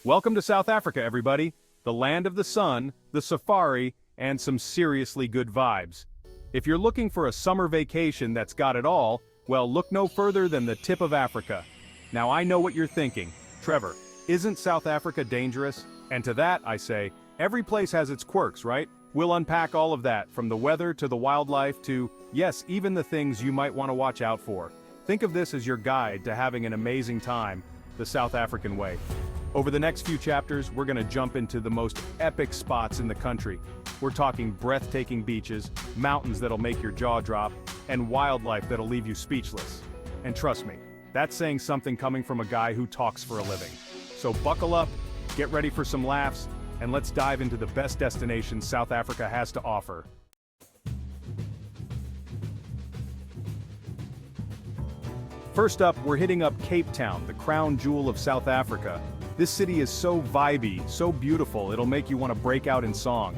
Welcome to South Africa, everybody. The land of the sun, the safari, and some seriously good vibes. If you're looking for a summer vacation that's got it all, well, look no further than the tip of Africa. Now I know what you're thinking. Trevor, isn't South Africa dangerous? And to that, I say, every place has its quirks, right? We'll unpack all of that, from the weather to the wildlife to, yes, even the things you might want to watch out for. Think of this as your guide to having an amazing time, the South African way. Over the next few chapters, we're gonna jump into the most epic spots in the country. We're talking breathtaking beaches, mountains that'll make your jaw drop, and wildlife that'll leave you speechless. And trust me, that's saying something coming from a guy who talks for a living. So buckle up, get ready for some laughs, and let's dive into the best destinations South Africa has to offer. First up, we're hitting up Cape Town, the crown jewel of South Africa. This city is so vibey, so beautiful, it'll make you want to break out in song.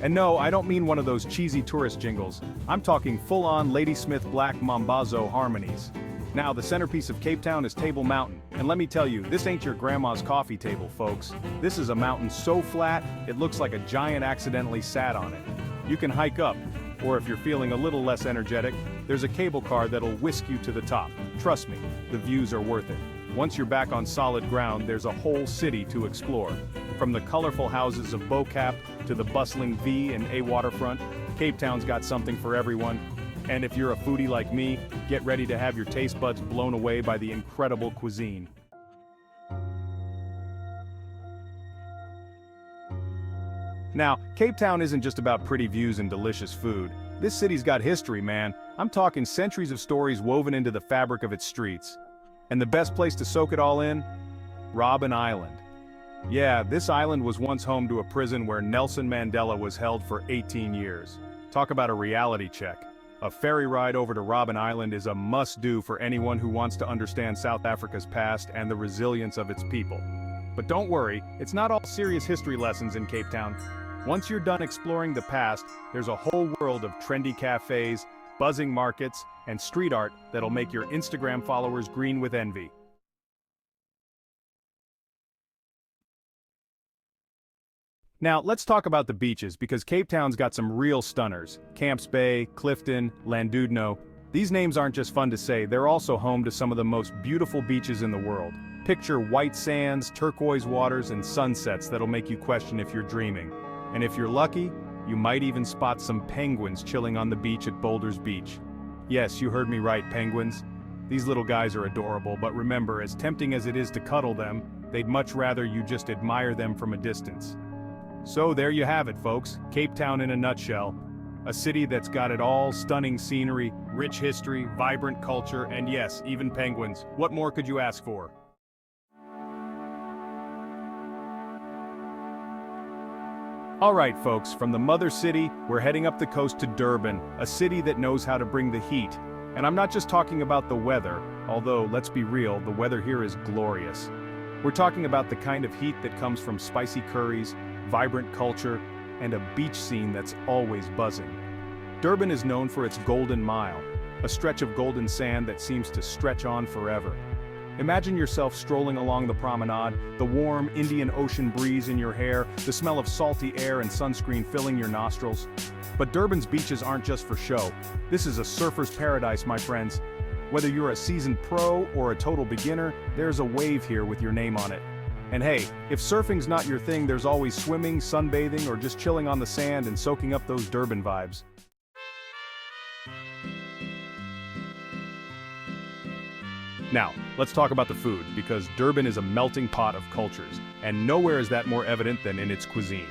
And no, I don't mean one of those cheesy tourist jingles. I'm talking full-on Ladysmith Black Mambazo harmonies. Now, the centerpiece of Cape Town is Table Mountain, and let me tell you, this ain't your grandma's coffee table, folks. This is a mountain so flat, it looks like a giant accidentally sat on it. You can hike up, or if you're feeling a little less energetic, there's a cable car that'll whisk you to the top. Trust me, the views are worth it. Once you're back on solid ground, there's a whole city to explore. From the colorful houses of Bocap to the bustling V and A waterfront, Cape Town's got something for everyone. And if you're a foodie like me, get ready to have your taste buds blown away by the incredible cuisine. Now, Cape Town isn't just about pretty views and delicious food. This city's got history, man. I'm talking centuries of stories woven into the fabric of its streets. And the best place to soak it all in? Robben Island. Yeah, this island was once home to a prison where Nelson Mandela was held for 18 years. Talk about a reality check. A ferry ride over to Robben Island is a must-do for anyone who wants to understand South Africa's past and the resilience of its people. But don't worry, it's not all serious history lessons in Cape Town. Once you're done exploring the past, there's a whole world of trendy cafes, buzzing markets, and street art that'll make your Instagram followers green with envy. Now, let's talk about the beaches, because Cape Town's got some real stunners. Camps Bay, Clifton, Landudno. These names aren't just fun to say, they're also home to some of the most beautiful beaches in the world. Picture white sands, turquoise waters, and sunsets that'll make you question if you're dreaming. And if you're lucky, you might even spot some penguins chilling on the beach at Boulders Beach. Yes, you heard me right, penguins. These little guys are adorable, but remember, as tempting as it is to cuddle them, they'd much rather you just admire them from a distance. So there you have it, folks. Cape Town in a nutshell. A city that's got it all: stunning scenery, rich history, vibrant culture, and yes, even penguins. What more could you ask for? Alright folks, from the mother city, we're heading up the coast to Durban, a city that knows how to bring the heat. And I'm not just talking about the weather, although, let's be real, the weather here is glorious. We're talking about the kind of heat that comes from spicy curries, vibrant culture, and a beach scene that's always buzzing. Durban is known for its Golden Mile, a stretch of golden sand that seems to stretch on forever. Imagine yourself strolling along the promenade, the warm Indian Ocean breeze in your hair, the smell of salty air and sunscreen filling your nostrils. But Durban's beaches aren't just for show. This is a surfer's paradise, my friends. Whether you're a seasoned pro or a total beginner, there's a wave here with your name on it. And hey, if surfing's not your thing, there's always swimming, sunbathing, or just chilling on the sand and soaking up those Durban vibes. Now, let's talk about the food, because Durban is a melting pot of cultures, and nowhere is that more evident than in its cuisine.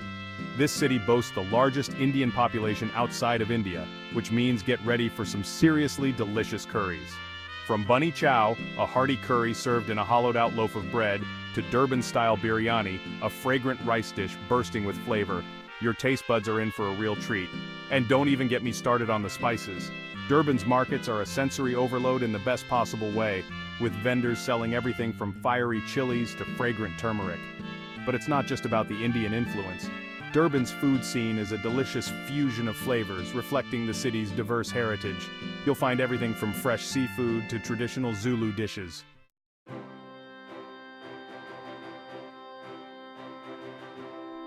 This city boasts the largest Indian population outside of India, which means get ready for some seriously delicious curries. From bunny chow, a hearty curry served in a hollowed-out loaf of bread, to Durban-style biryani, a fragrant rice dish bursting with flavor, your taste buds are in for a real treat. And don't even get me started on the spices. Durban's markets are a sensory overload in the best possible way, with vendors selling everything from fiery chilies to fragrant turmeric. But it's not just about the Indian influence. Durban's food scene is a delicious fusion of flavors, reflecting the city's diverse heritage. You'll find everything from fresh seafood to traditional Zulu dishes.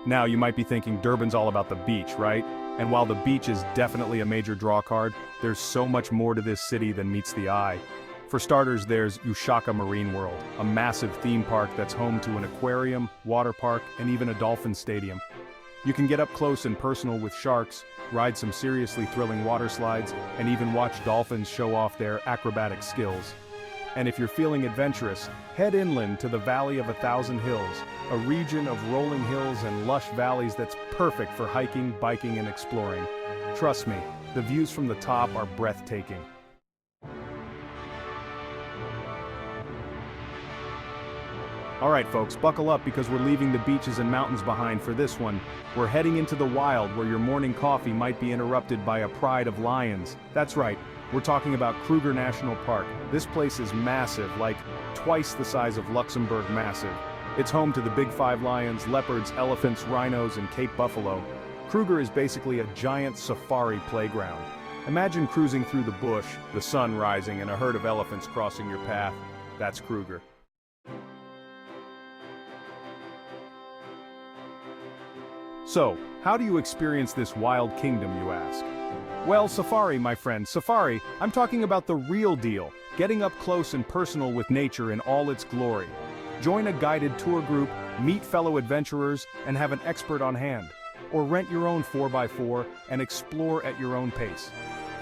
Now, you might be thinking Durban's all about the beach, right? And while the beach is definitely a major draw card, there's so much more to this city than meets the eye. For starters, there's Ushaka Marine World, a massive theme park that's home to an aquarium, water park, and even a dolphin stadium. You can get up close and personal with sharks, ride some seriously thrilling water slides, and even watch dolphins show off their acrobatic skills. And if you're feeling adventurous, head inland to the Valley of 1,000 Hills, a region of rolling hills and lush valleys that's perfect for hiking, biking, and exploring. Trust me, the views from the top are breathtaking. Alright folks, buckle up because we're leaving the beaches and mountains behind for this one. We're heading into the wild where your morning coffee might be interrupted by a pride of lions. That's right, we're talking about Kruger National Park. This place is massive, like twice the size of Luxembourg massive. It's home to the big five lions, leopards, elephants, rhinos, and Cape buffalo. Kruger is basically a giant safari playground. Imagine cruising through the bush, the sun rising, and a herd of elephants crossing your path. That's Kruger. So, how do you experience this wild kingdom, you ask? Well, safari, my friend, safari, I'm talking about the real deal, getting up close and personal with nature in all its glory. Join a guided tour group, meet fellow adventurers, and have an expert on hand. Or rent your own 4x4 and explore at your own pace.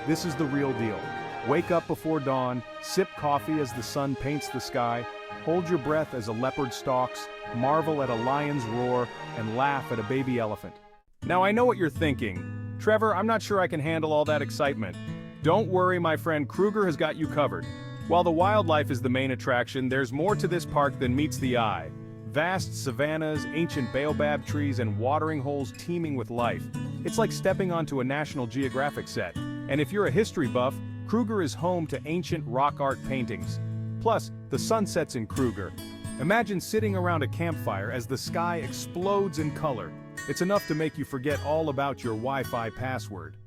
This is the real deal. Wake up before dawn, sip coffee as the sun paints the sky, hold your breath as a leopard stalks, marvel at a lion's roar, and laugh at a baby elephant. Now I know what you're thinking. Trevor, I'm not sure I can handle all that excitement. Don't worry, my friend, Kruger has got you covered. While the wildlife is the main attraction, there's more to this park than meets the eye. Vast savannas, ancient baobab trees, and watering holes teeming with life. It's like stepping onto a National Geographic set. And if you're a history buff, Kruger is home to ancient rock art paintings. Plus, the sun sets in Kruger. Imagine sitting around a campfire as the sky explodes in color. It's enough to make you forget all about your Wi-Fi password.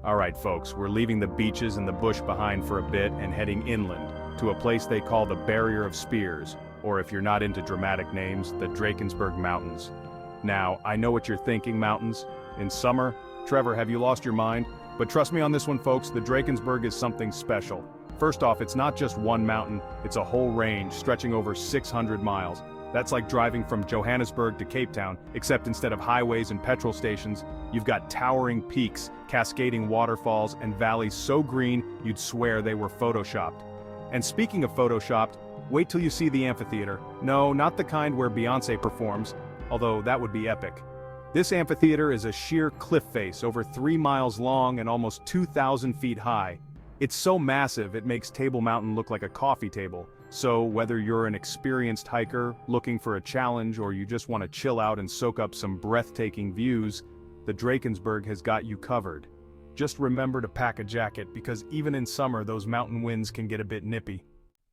Alright folks, we're leaving the beaches and the bush behind for a bit and heading inland, to a place they call the Barrier of Spears, or if you're not into dramatic names, the Drakensberg Mountains. Now, I know what you're thinking, mountains. In summer? Trevor, have you lost your mind? But trust me on this one, folks, the Drakensberg is something special. First off, it's not just one mountain, it's a whole range stretching over 600 miles. That's like driving from Johannesburg to Cape Town, except instead of highways and petrol stations, you've got towering peaks, cascading waterfalls, and valleys so green you'd swear they were photoshopped. And speaking of photoshopped, wait till you see the amphitheater. No, not the kind where Beyoncé performs, although that would be epic. This amphitheater is a sheer cliff face over 3 miles long and almost 2,000 feet high. It's so massive it makes Table Mountain look like a coffee table. So whether you're an experienced hiker looking for a challenge or you just want to chill out and soak up some breathtaking views, the Drakensberg has got you covered. Just remember to pack a jacket because even in summer those mountain winds can get a bit nippy.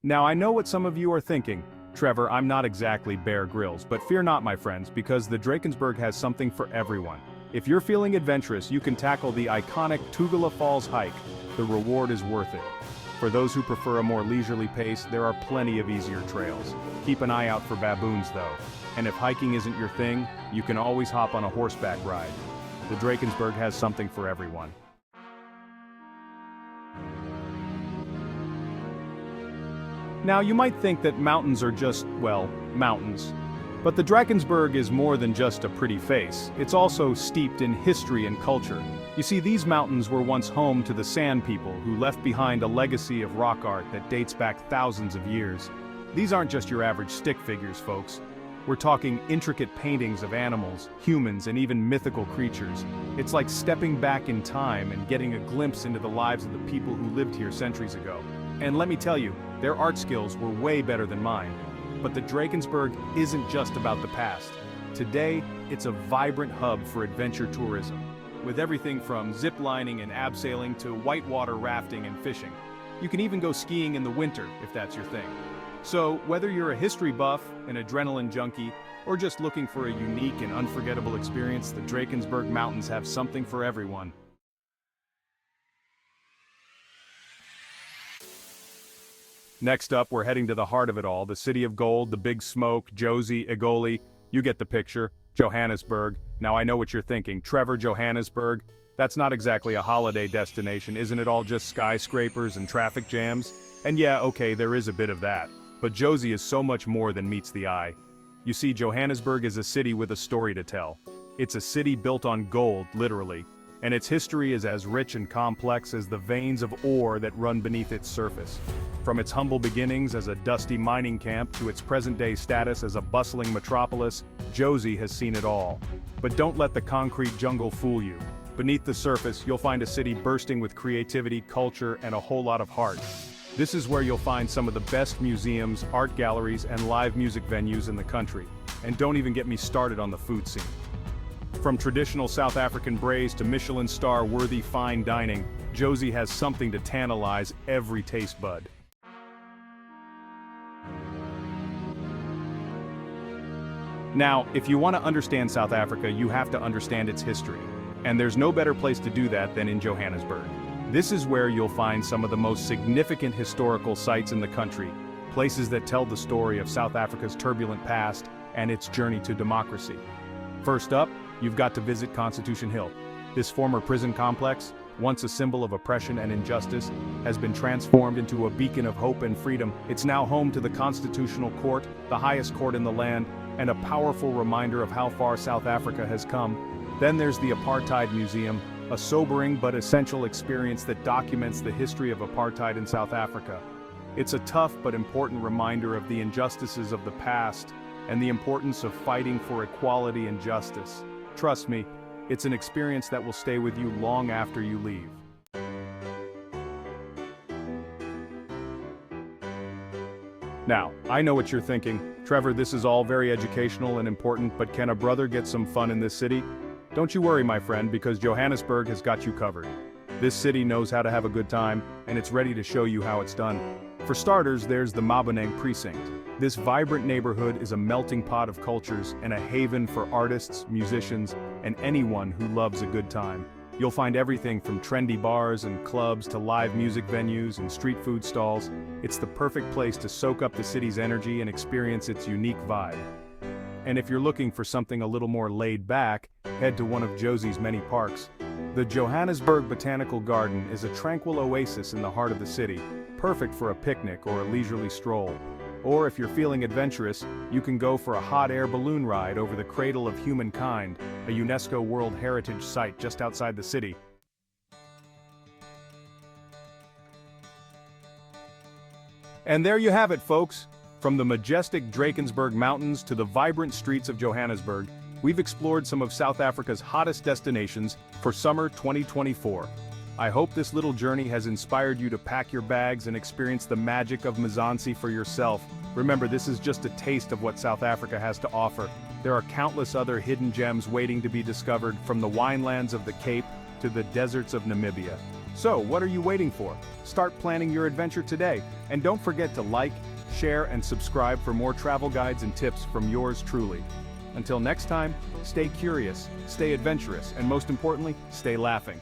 Now I know what some of you are thinking. Trevor, I'm not exactly Bear Grylls, but fear not, my friends, because the Drakensberg has something for everyone. If you're feeling adventurous, you can tackle the iconic Tugela Falls hike. The reward is worth it. For those who prefer a more leisurely pace, there are plenty of easier trails. Keep an eye out for baboons, though. And if hiking isn't your thing, you can always hop on a horseback ride. The Drakensberg has something for everyone. Now, you might think that mountains are just, well, mountains. But the Drakensberg is more than just a pretty face. It's also steeped in history and culture. You see, these mountains were once home to the Sand People, who left behind a legacy of rock art that dates back thousands of years. These aren't just your average stick figures, folks. We're talking intricate paintings of animals, humans, and even mythical creatures. It's like stepping back in time and getting a glimpse into the lives of the people who lived here centuries ago. And let me tell you, their art skills were way better than mine. But the Drakensberg isn't just about the past. Today, it's a vibrant hub for adventure tourism, with everything from zip-lining and abseiling to whitewater rafting and fishing. You can even go skiing in the winter, if that's your thing. So, whether you're a history buff, an adrenaline junkie, or just looking for a unique and unforgettable experience, the Drakensberg Mountains have something for everyone. Next up, we're heading to the heart of it all, the city of gold, the big smoke, Josie, Egoli, you get the picture, Johannesburg. Now I know what you're thinking, Trevor, Johannesburg? That's not exactly a holiday destination, isn't it all just skyscrapers and traffic jams? And yeah, okay, there is a bit of that. But Josie is so much more than meets the eye. You see, Johannesburg is a city with a story to tell. It's a city built on gold, literally. And its history is as rich and complex as the veins of ore that run beneath its surface. From its humble beginnings as a dusty mining camp to its present-day status as a bustling metropolis, Josie has seen it all. But don't let the concrete jungle fool you. Beneath the surface, you'll find a city bursting with creativity, culture, and a whole lot of heart. This is where you'll find some of the best museums, art galleries, and live music venues in the country. And don't even get me started on the food scene. From traditional South African braais to Michelin star-worthy fine dining, Josie has something to tantalize every taste bud. Now, if you want to understand South Africa, you have to understand its history. And there's no better place to do that than in Johannesburg. This is where you'll find some of the most significant historical sites in the country, places that tell the story of South Africa's turbulent past and its journey to democracy. First up, you've got to visit Constitution Hill. This former prison complex, once a symbol of oppression and injustice, has been transformed into a beacon of hope and freedom. It's now home to the Constitutional Court, the highest court in the land, and a powerful reminder of how far South Africa has come. Then there's the Apartheid Museum, a sobering but essential experience that documents the history of apartheid in South Africa. It's a tough but important reminder of the injustices of the past and the importance of fighting for equality and justice. Trust me, it's an experience that will stay with you long after you leave. Now, I know what you're thinking. Trevor, this is all very educational and important, but can a brother get some fun in this city? Don't you worry, my friend, because Johannesburg has got you covered. This city knows how to have a good time, and it's ready to show you how it's done. For starters, there's the Maboneng precinct. This vibrant neighborhood is a melting pot of cultures and a haven for artists, musicians, and anyone who loves a good time. You'll find everything from trendy bars and clubs to live music venues and street food stalls. It's the perfect place to soak up the city's energy and experience its unique vibe. And if you're looking for something a little more laid back, head to one of Josie's many parks. The Johannesburg Botanical Garden is a tranquil oasis in the heart of the city, perfect for a picnic or a leisurely stroll. Or if you're feeling adventurous, you can go for a hot air balloon ride over the Cradle of Humankind, a UNESCO World Heritage Site just outside the city. And there you have it, folks. From the majestic Drakensberg Mountains to the vibrant streets of Johannesburg, we've explored some of South Africa's hottest destinations for summer 2024. I hope this little journey has inspired you to pack your bags and experience the magic of Mzansi for yourself. Remember, this is just a taste of what South Africa has to offer. There are countless other hidden gems waiting to be discovered, from the winelands of the Cape to the deserts of Namibia. So, what are you waiting for? Start planning your adventure today. And don't forget to like, share, and subscribe for more travel guides and tips from yours truly. Until next time, stay curious, stay adventurous, and most importantly, stay laughing.